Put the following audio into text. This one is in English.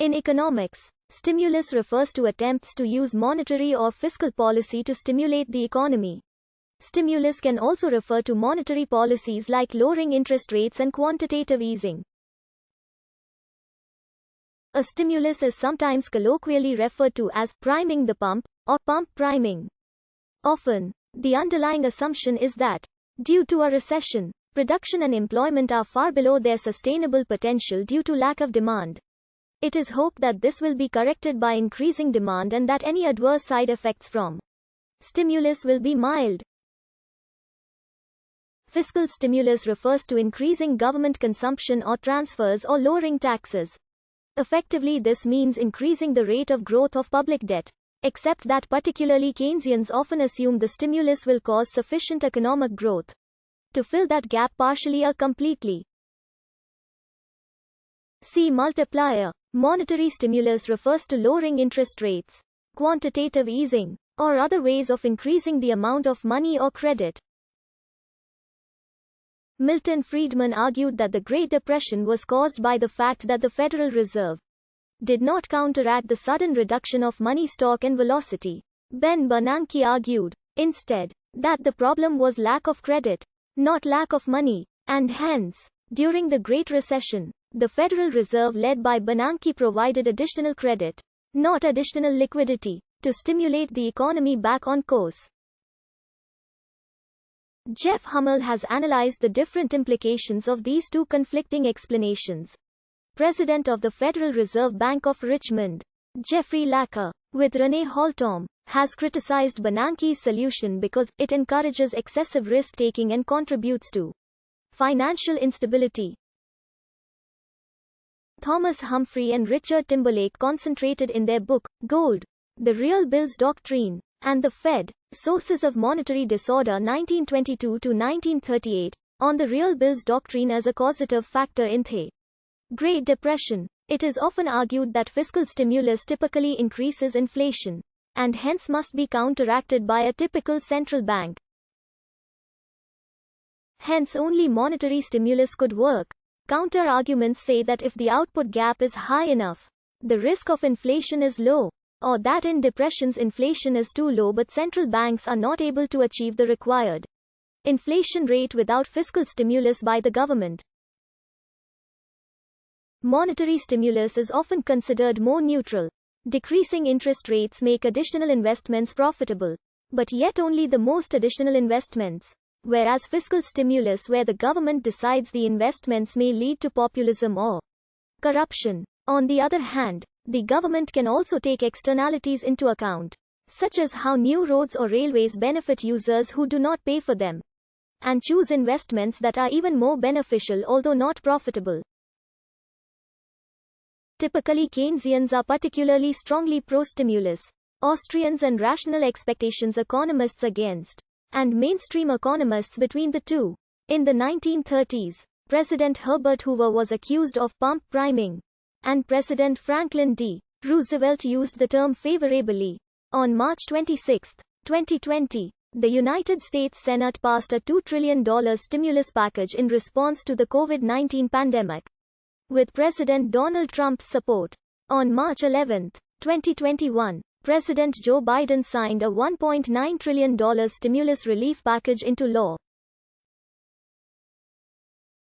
In economics, stimulus refers to attempts to use monetary or fiscal policy to stimulate the economy. Stimulus can also refer to monetary policies like lowering interest rates and quantitative easing. A stimulus is sometimes colloquially referred to as priming the pump or pump priming. Often, the underlying assumption is that, due to a recession, production and employment are far below their sustainable potential due to lack of demand. It is hoped that this will be corrected by increasing demand and that any adverse side effects from stimulus will be mild. Fiscal stimulus refers to increasing government consumption or transfers or lowering taxes. Effectively, this means increasing the rate of growth of public debt. Except that particularly Keynesians often assume the stimulus will cause sufficient economic growth to fill that gap partially or completely. See multiplier. Monetary stimulus refers to lowering interest rates, quantitative easing, or other ways of increasing the amount of money or credit. Milton Friedman argued that the Great Depression was caused by the fact that the Federal Reserve did not counteract the sudden reduction of money stock and velocity. Ben Bernanke argued, instead, that the problem was lack of credit, not lack of money, and hence, during the Great Recession, the Federal Reserve led by Bernanke provided additional credit, not additional liquidity, to stimulate the economy back on course. Jeff Hummel has analyzed the different implications of these two conflicting explanations. President of the Federal Reserve Bank of Richmond, Jeffrey Lacker, with René Holtom, has criticized Bernanke's solution because it encourages excessive risk-taking and contributes to financial instability. Thomas Humphrey and Richard Timberlake concentrated in their book, Gold, The Real Bills Doctrine, and the Fed, Sources of Monetary Disorder 1922-1938, on the real bills doctrine as a causative factor in the Great Depression. It is often argued that fiscal stimulus typically increases inflation, and hence must be counteracted by a typical central bank. Hence only monetary stimulus could work. Counter-arguments say that if the output gap is high enough, the risk of inflation is low, or that in depressions inflation is too low but central banks are not able to achieve the required inflation rate without fiscal stimulus by the government. Monetary stimulus is often considered more neutral. Decreasing interest rates make additional investments profitable, but yet only the most additional investments. Whereas fiscal stimulus, where the government decides the investments, may lead to populism or corruption. On the other hand, the government can also take externalities into account, such as how new roads or railways benefit users who do not pay for them, and choose investments that are even more beneficial although not profitable. Typically, Keynesians are particularly strongly pro-stimulus, Austrians and rational expectations economists against, and mainstream economists between the two. In the 1930s, President Herbert Hoover was accused of pump priming, and President Franklin D. Roosevelt used the term favorably. On March 26, 2020, the United States Senate passed a $2 trillion stimulus package in response to the COVID-19 pandemic, with President Donald Trump's support. On March 11, 2021, President Joe Biden signed a $1.9 trillion stimulus relief package into law.